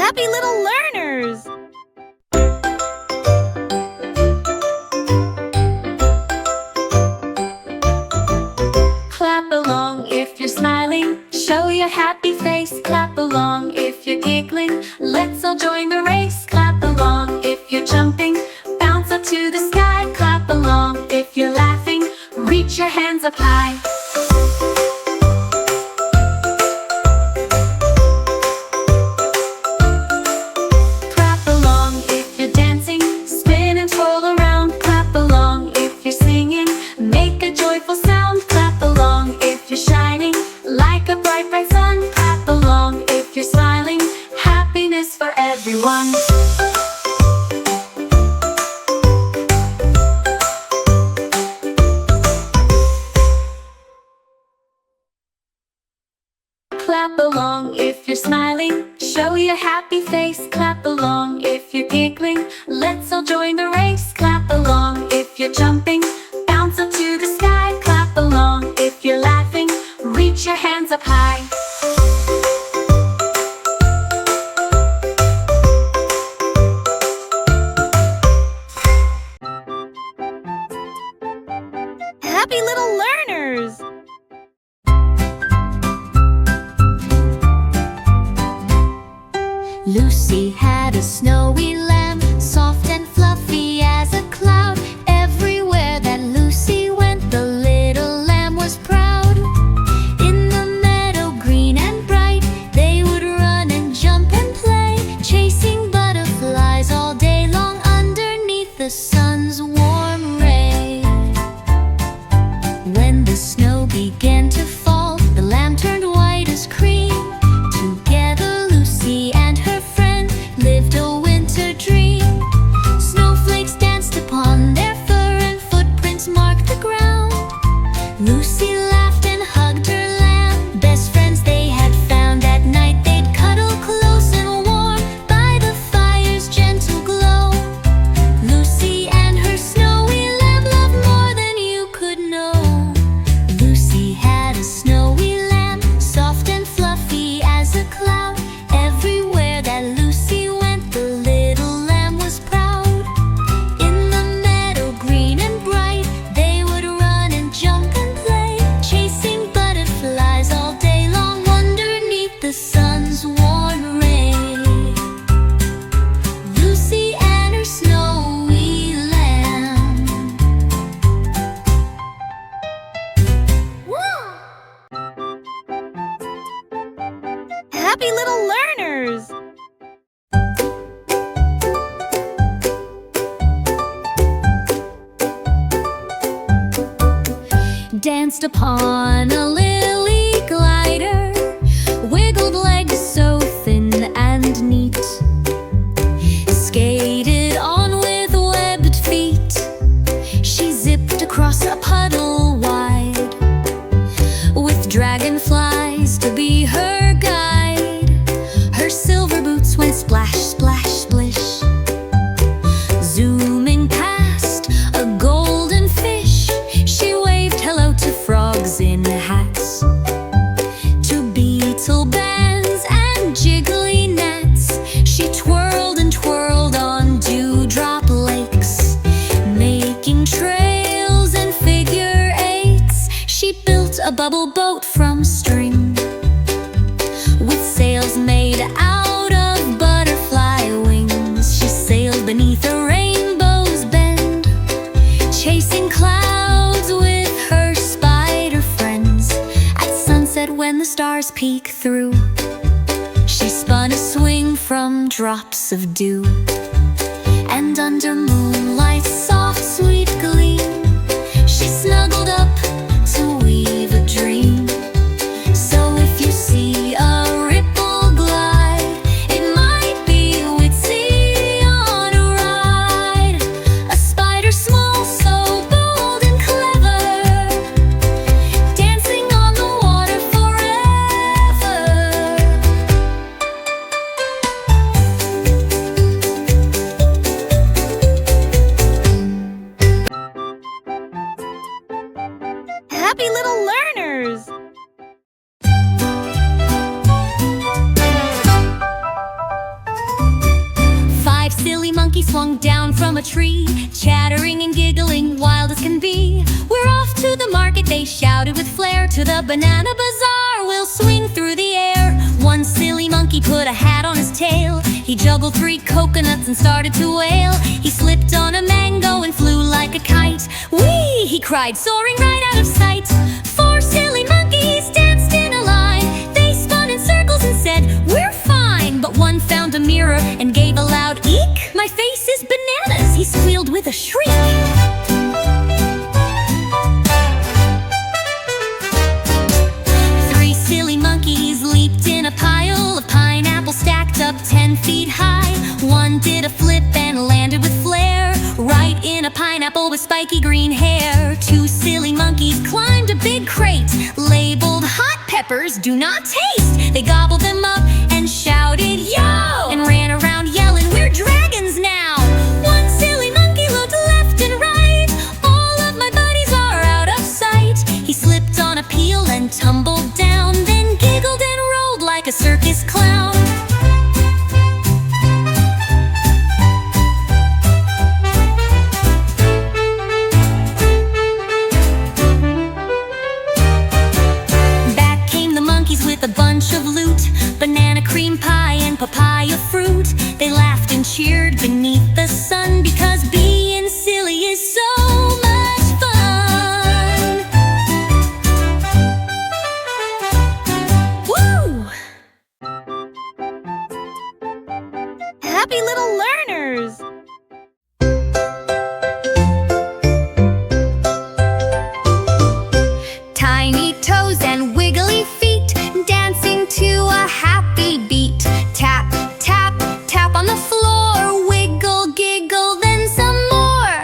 Happy little learners! Clap along if you're smiling, show your happy face. Clap along if you're giggling, let's all join the race. Clap along if you're jumping, bounce up to the sky. Clap along if you're laughing, reach your hands up high. Clap along if you're dancing, spin and twirl around. Clap along if you're singing, make a joyful sound. Clap along if you're shining like a bright, bright sun. Clap along if you're smiling, happiness for everyone. Clap along if you're smiling, show your happy face. Clap along if you're giggling, let's all join the race. Clap along if you're jumping, bounce up to the sky. Clap along if you're laughing, reach your hands up high. Happy little learners! Lucy had a snowy lamb, soft and fluffy as a cloud. Everywhere that Lucy went, the little lamb was proud. In the meadow green and bright, they would run and jump and play, chasing butterflies all day long underneath the sun's warm ray. When the snow began to fall, the lamb turned white as cream. Together Lucy and her friend lived a winter dream. Snowflakes danced upon their fur and footprints marked the ground. Lucy laughed and hugged her lamb, best friends they had found. At night they'd cuddle close and warm by the fire's gentle glow. Lucy and her snowy lamb loved more than you could know. Lucy had a snowy lamb, soft and fluffy as a cloud. Everywhere that Lucy went, the little lamb was proud. In the meadow green and bright, they would run and jump and play, chasing butterflies all day long underneath the sun's warm ray. Lucy and her snowy lamb. Happy little learners! Danced upon a lily glider, wiggled legs so thin and neat, skated on with webbed feet. She zipped across a puddle wide, with dragonflies to be her guide. Her silver boots went splash, splash, splish, zooming past a golden fish. She waved hello to frogs in hats, to beetle bands and jiggly gnats. She twirled and twirled on dewdrop lakes, making trails and figure eights. She built a bubble boat from string, with sails made out of butterfly wings. She sailed beneath a rainbow's bend, chasing clouds with her spider friends. At sunset when the stars peek through, she spun a swing from drops of dew. And under moonlight's soft sweet gleam, she snuggled up to weave a dream. So if you see a ripple glide, it might be Witsy on a ride. A spider small, so bold and clever, dancing on the water forever. a tree, chattering and giggling, wild as can be. We're off to the market, they shouted with flair. To the banana bazaar, we'll swing through the air. One silly monkey put a hat on his tail. He juggled 3 coconuts and started to wail. He slipped on a mango and flew like a kite. Whee! He cried, soaring right out of sight. 4 silly monkeys danced in a line. They spun in circles and said, we're fine. But one found a mirror and gave a loud eek. My face is bananas, he squealed with a shriek. 3 silly monkeys leaped in a pile of pineapples stacked up 10 feet high. One did a flip and landed with flair, right in a pineapple with spiky green hair. 2 silly monkeys climbed a big crate labeled hot peppers do not taste. They gobbled them up and shouted yo, and ran around yelling, we're dragons now. 1 silly monkey looked left and right. All of my buddies are out of sight. He slipped on a peel and tumbled down, then giggled and rolled like a circus clown. With a bunch of loot, banana cream pie and papaya fruit. They laughed and cheered beneath the sun, because being silly is so much fun. Woo! Happy little learners! Tiny toes and wiggly feet, dancing to a happy beat. Tap, tap, tap on the floor. Wiggle, giggle, then some more.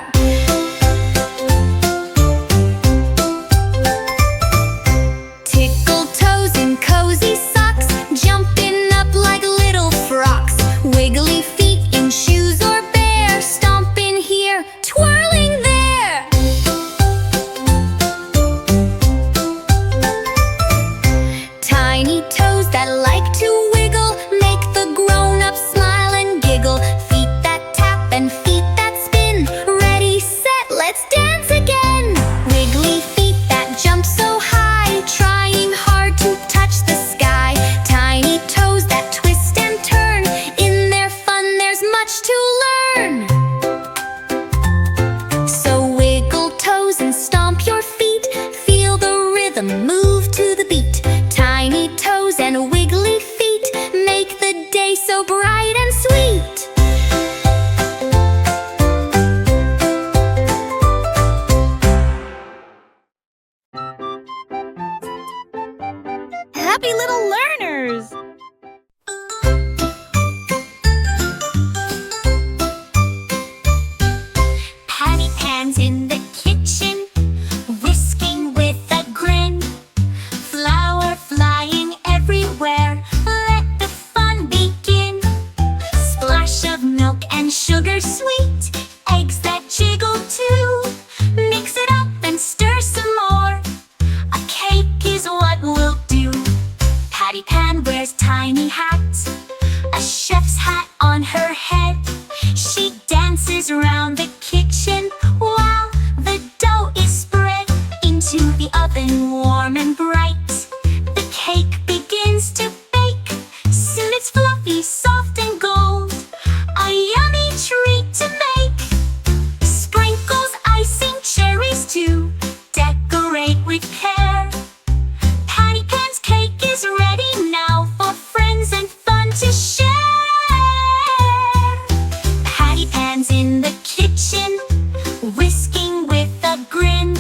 Tickle toes in cozy socks, jumping up like little frocks. Wiggly feet in shoes or bare, stomping here, twirling there. Tiny toes that like to wiggle, make the grown-ups smile and giggle. Feet that tap and feet that spin. Ready, set, let's dance again. Wiggly feet that jump so high, trying hard to touch the sky. Tiny toes that twist and turn. In their fun there's much to learn. So wiggle toes and stomp your feet. Feel the rhythm, move to the beat. Tiny toes and wiggly feet make the day so bright and sweet. Happy little learners! Patty Pan's in the kitchen, whisking with a grin. Flour flying everywhere, let the fun begin. Splash of milk and sugar sweet, eggs that jiggle too. Mix it up and stir some more, a cake is what we'll do. Patty Pan wears tiny hats, a chef's hat on her head. She dances around the kitchen while the dough is spread into the oven, warm and bright. The cake begins to bake, soon it's fluffy, soft and gold, a yummy treat to make. Sprinkles icing, cherries too, decorate with care. Patty Pan's cake is ready now for friends and fun to share. Patty Pan's in the kitchen, whisking with a grin.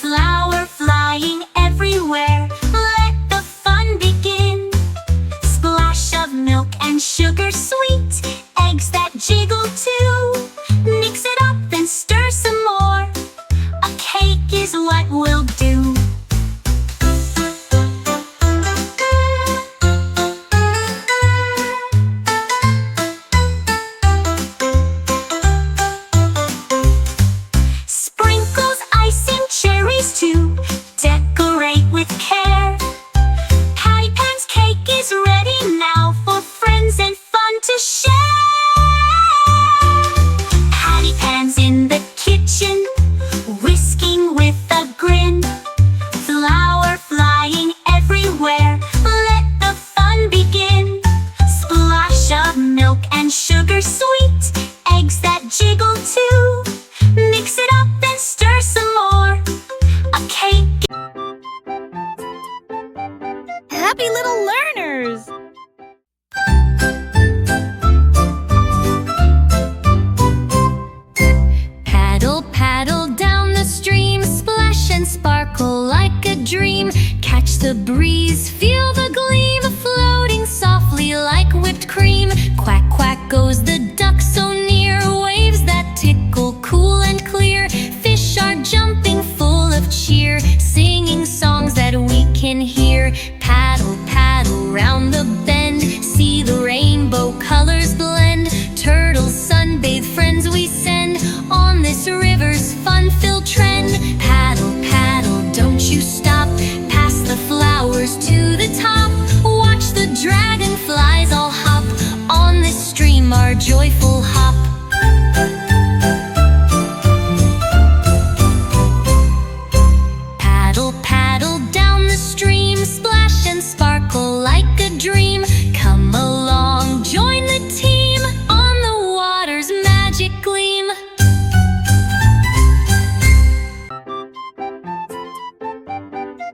Flour flying everywhere, let the fun begin. Splash of milk and sugar sweet, eggs that jiggle too. Mix it up and stir some more, a cake is what we'll do. Sprinkles icing, cherries too, decorate with care. Patty Pan's cake is ready now for friends and fun to share. around the bend. See the rainbow colors blend. Turtles sunbathe, friends we send on this river's fun-filled trend. Paddle, paddle, don't you stop. Pass the flowers to the top. Watch the dragonflies all hop on this stream, our joyful hop. Paddle, paddle down the stream. Splash and sparkle like a dream. Come along, join the team on the water's magic gleam.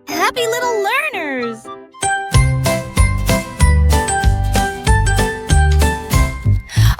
Happy little learners!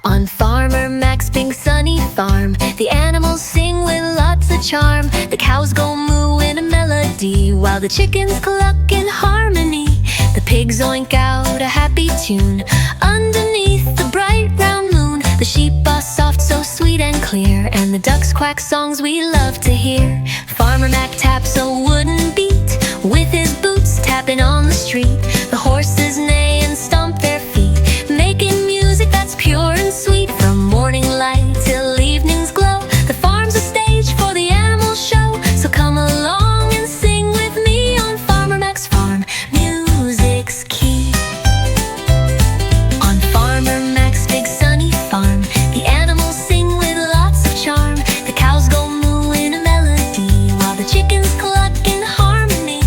On Farmer Mac's big sunny farm, the animals sing with lots of charm. The cows go moo in a melody, while the chickens cluck in harmony. The pigs oink out a happy tune underneath the bright round moon. The sheep are soft, so sweet and clear, and the ducks quack songs we love to hear. Farmer Mac taps a wooden beat with his boots tapping on the street. The horses neigh and stomp their feet, making music that's pure and sweet. From morning light till evening's glow, the farm's a stage for the animal show. So come along and sing with me on Farmer Mac's farm. Music's key. On Farmer Mac's big sunny farm, the animals sing with lots of charm. The cows go moo in a melody, while the chickens cluck in harmony.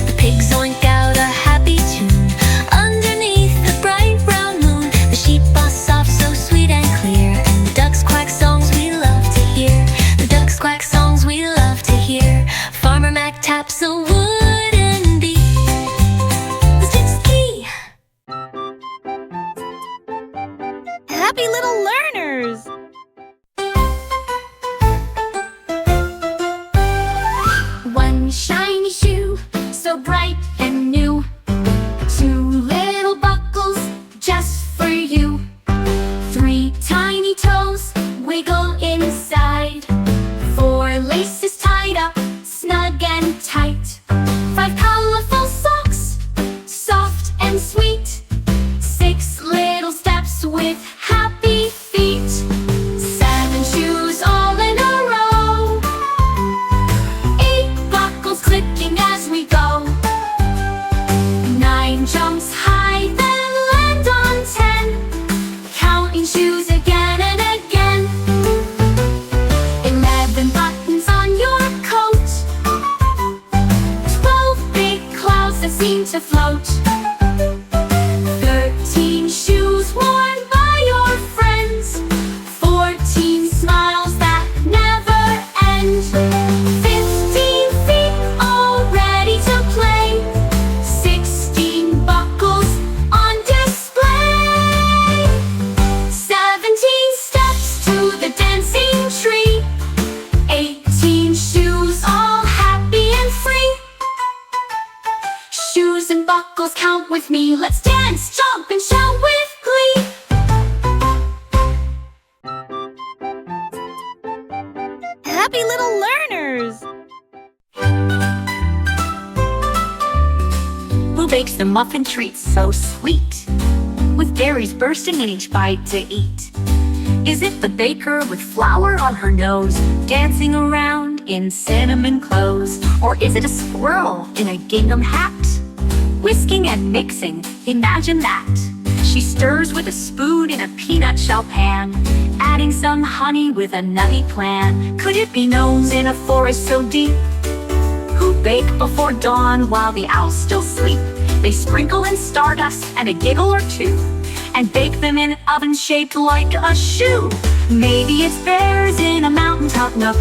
The pigs oink out a happy tune underneath the bright round moon. The sheep are soft, so sweet and clear, and the ducks quack songs we love to hear. The ducks quack songs we love to hear. Farmer Mac taps a wooden beat. Music's key. Happy little learners! One shiny shoe, so bright and new. Two little buckles, just for you. Three tiny toes, wiggle inside. Four laces tied up, snug and tight. Five colorful socks, soft and sweet. Six little steps with happy feet. Seven shoes all in a row. Eight buckles clicking as we go. Nine jumps high, then land on 10. Counting shoes again and again. 11 buttons on your coat. 12 big clouds that seem to float. 13 shoes worn by your friends. 14 smiles that never end. 15 feet all ready to play. 16 buckles on display. 17 steps to the dancing tree. 18 shoes all happy and free. Shoes and buckles, count with me. Let's dance, jump, and shout with glee. Happy little learners! Who bakes the muffin treats so sweet, with berries bursting in each bite to eat? Is it the baker with flour on her nose, dancing around in cinnamon clothes? Or is it a squirrel in a gingham hat, whisking and mixing? Imagine that. She stirs with a spoon in a peanut shell pan, adding some honey with a nutty plan. Could it be gnomes in a forest so deep, who bake before dawn while the owls still sleep? They sprinkle in stardust and a giggle or two, and bake them in ovens shaped like a shoe. Maybe it's bears in a mountaintop nook,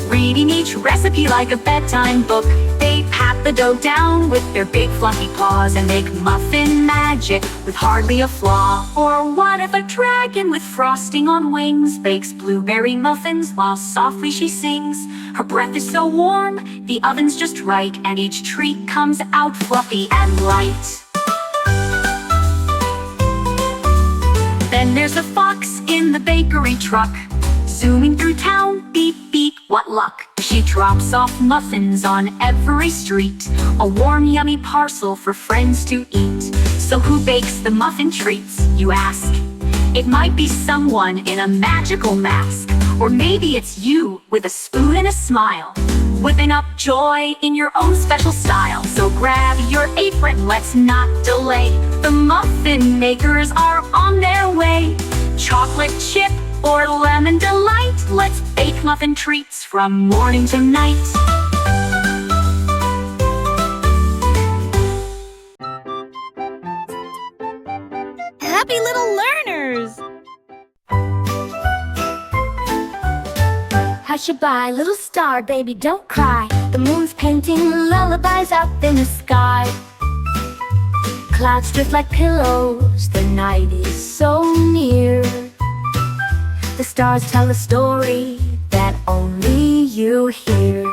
reading each recipe like a bedtime book. They pat the dough down with their big fluffy paws and make muffin magic with hardly a flaw. Or what if a dragon with frosting on wings bakes blueberry muffins while softly she sings? Her breath is so warm, the oven's just right, and each treat comes out fluffy and light. Then there's a fox in the bakery truck, zooming through town, beep beep, what luck. She drops off muffins on every street, a warm yummy parcel for friends to eat. So So who bakes the muffin treats, you ask? It might be someone in a magical mask, or maybe it's you with a spoon and a smile, whipping up joy in your own special style. So grab your apron, let's not delay. The muffin makers are on their way. Chocolate chip or lemon delight, let's bake muffin treats from morning to night. Happy little learners! Hush-a-bye, little star, baby, don't cry. The moon's painting lullabies up in the sky. Clouds drift like pillows, the night is so near. The stars tell a story that only you hear.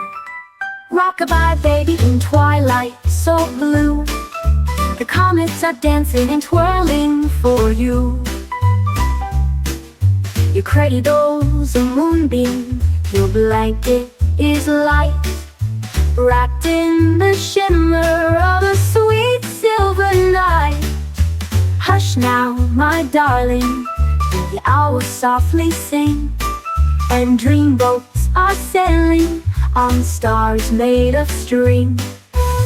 Rock-a-bye, baby, in twilight so blue. The comets are dancing and twirling for you. Your cradle's a moonbeam, your blanket is light, wrapped in the shimmer of a sweet silver night. Hush now, my darling, the owls softly sing, and dreamboats are sailing on stars made of string.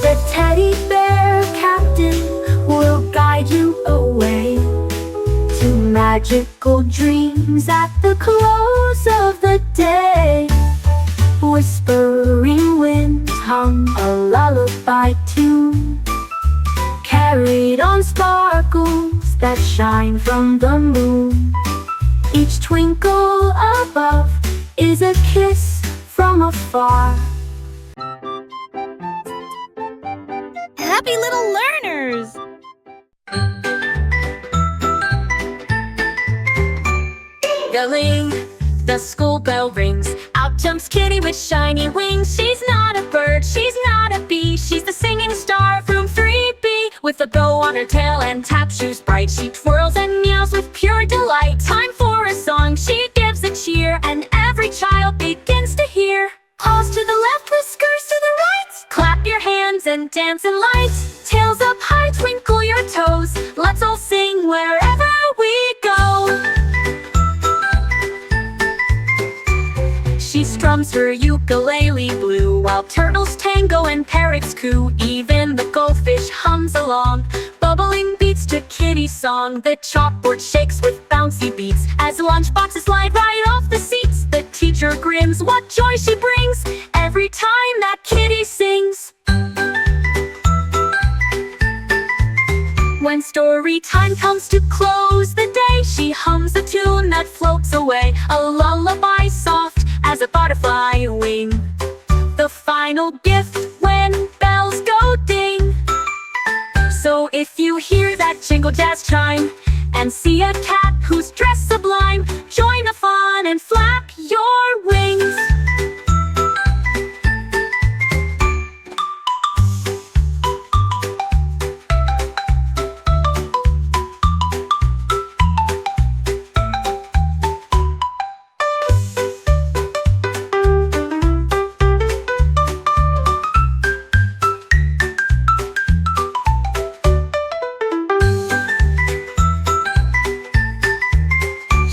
The teddy bear captain will guide you away to magical dreams at the close of the day. Whispering winds hum a lullaby tune, carried on sparkles that shine from the moon. Each twinkle above is a kiss from afar. Happy little learners! Ding-a-ling, the school bell rings. Out jumps Kitty with shiny wings. She's not a bird, she's not a bee, she's the singing star from 3B. With a bow on her tail and tap shoes bright, she twirls and meows with pure delight. Time for a song, she gives a cheer, and every child begins to hear. Paws to the left, whiskers to the right. Clap your hands and dance in light. Tails up high, twinkle your toes. Let's all sing wherever we go. She strums her ukulele blue, while turtles tango and parrots coo. Even the goldfish hums along, bubbling beats to Kitty's song. The chalkboard shakes with bouncy beats as lunchboxes slide right off the seats. The teacher grins, what joy she brings every time that Kitty sings. When story time comes to close the day, she hums a tune that floats away, a lullaby soft as a butterfly wing. The final gift when bells go ding. So if you hear that jingle jazz chime and see a cat who's dressed sublime, join the fun and flap your wings.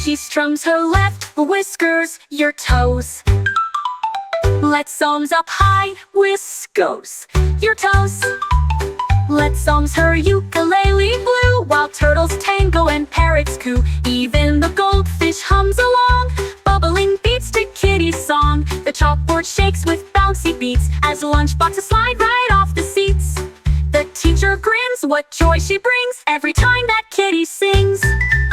She strums her left, whiskers your toes. Let songs up high, whiskos your toes. Let songs her ukulele blue, while turtles tango and parrots coo. Even the goldfish hums along, bubbling beats to Kitty's song. The chalkboard shakes with bouncy beats as lunchboxes slide right off the seats. The teacher grins, what joy she brings every time that Kitty sings.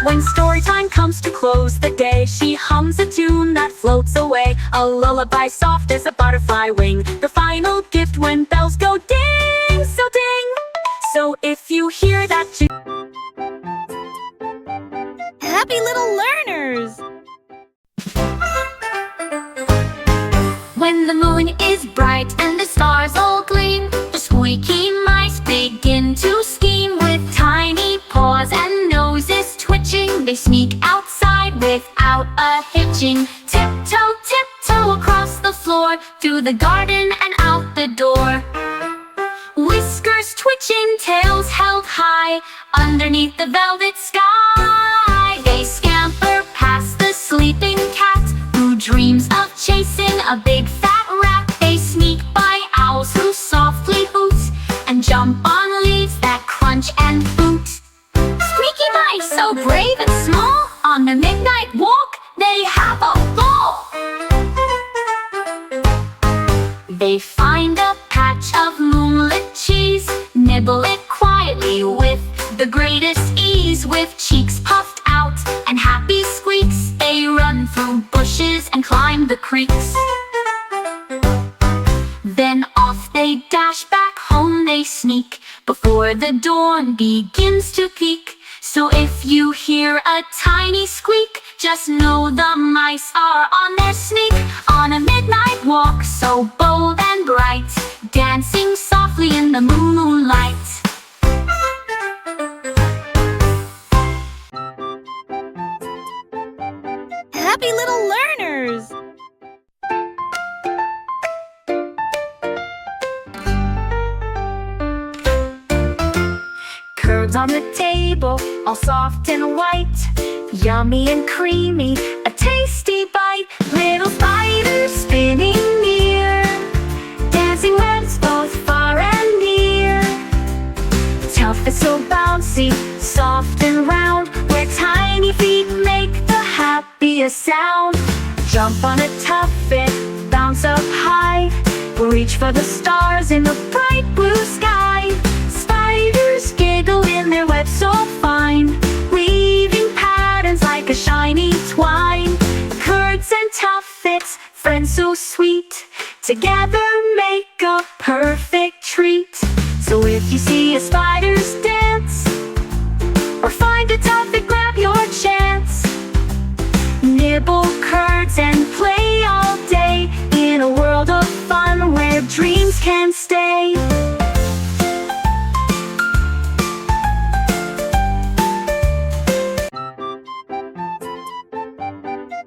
When story time comes to close the day, she hums a tune that floats away, a lullaby soft as a butterfly wing. The final gift when bells go ding, so ding. So if you hear that Happy little learners! when the moon is bright and the stars all gleam, the squeaky mice begin to scheme. With tiny paws and noses twitching, they sneak outside without a hitching. Tiptoe, tiptoe across the floor, through the garden and out the door. Whiskers twitching, tails held high underneath the velvet sky. They scamper past the sleeping cat who dreams of chasing a big fat rat. They sneak by owls who softly hoot and jump on leaves that crunch and boot. Squeaky mice, so brave and small, on the midnight walk they have a ball. They find a patch of moonlit cheese, nibble it quietly with the greatest ease. With cheeks puffed out and happy squeaks, they run through bushes and climb the creeks. Then off they dash back home they sneak, before the dawn begins to peek. So if you hear a tiny squeak, just know the mice are on their sneak. On a midnight walk so bold and bright, dancing softly in the moonlight. Happy little learners! Curds on the table, all soft and white, yummy and creamy, a tasty bite. Little spiders spinning near, dancing webs both far and near. Tough is so bouncy, soft and round, where tiny feet make the happiest sound. Jump on a tuffet, bounce up high, reach for the stars in the bright blue sky. Spiders giggle in their webs so fine, weaving patterns like a shiny twine. Curds and tuffets, friends so sweet, together make a perfect treat. So if you see a spider's dance, or find a tuffet, grab your chance. Nibble curds and play all day, in a world of fun where dreams can stay.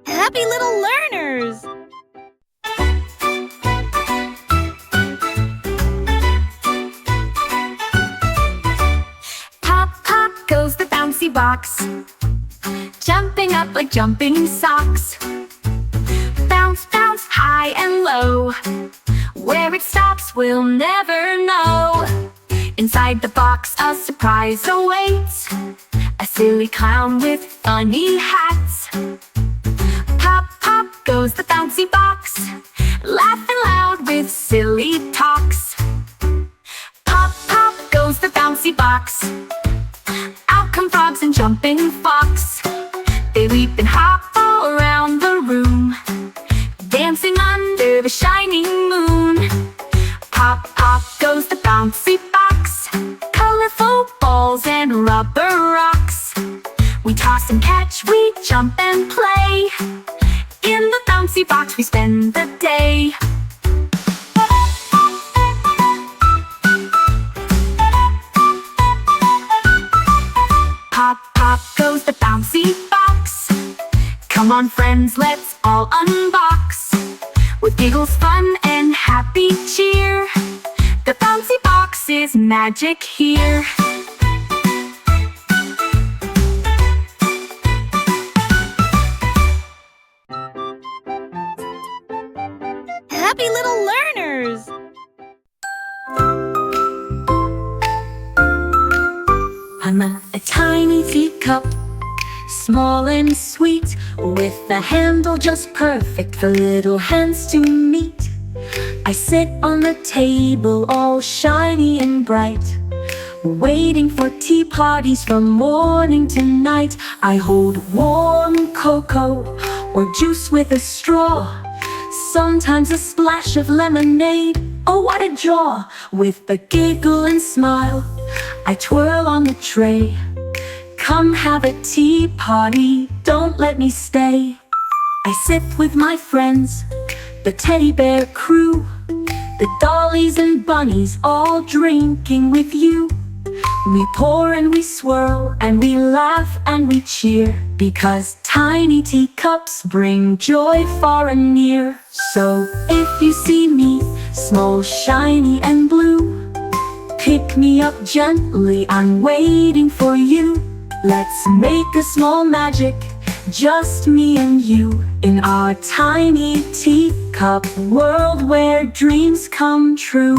Happy little learners! Pop, pop goes the bouncy box, jumping up like jumping socks. Bounce, bounce, high and low, where it stops we'll never know. Inside the box a surprise awaits, a silly clown with funny hats. Pop, pop goes the bouncy box, laughing loud with silly talks. Pop, pop goes the bouncy box, out come frogs and jumping fox. They leap and hop all around the room, dancing under the shining moon. Pop, pop goes the bouncy box, colorful balls and rubber rocks. We toss and catch, we jump and play, in the bouncy box we spend the day. Pop, pop goes the bouncy box, come on friends, let's all unbox. With giggles, fun and happy cheer, the bouncy box is magic here. Happy little learners! I'm a tiny teacup, small and sweet, with a handle just perfect for little hands to meet. I sit on the table all shiny and bright, waiting for tea parties from morning to night. I hold warm cocoa or juice with a straw, sometimes a splash of lemonade. Oh, what a joy! With a giggle and smile, I twirl on the tray. Come have a tea party, don't let me stay. I sit with my friends, the teddy bear crew, the dollies and bunnies, all drinking with you. We pour and we swirl and we laugh and we cheer, because tiny teacups bring joy far and near. So if you see me, small, shiny and blue, Pick me up gently, I'm waiting for you. Let's make a small magic, just me and you, in our tiny teacup world where dreams come true.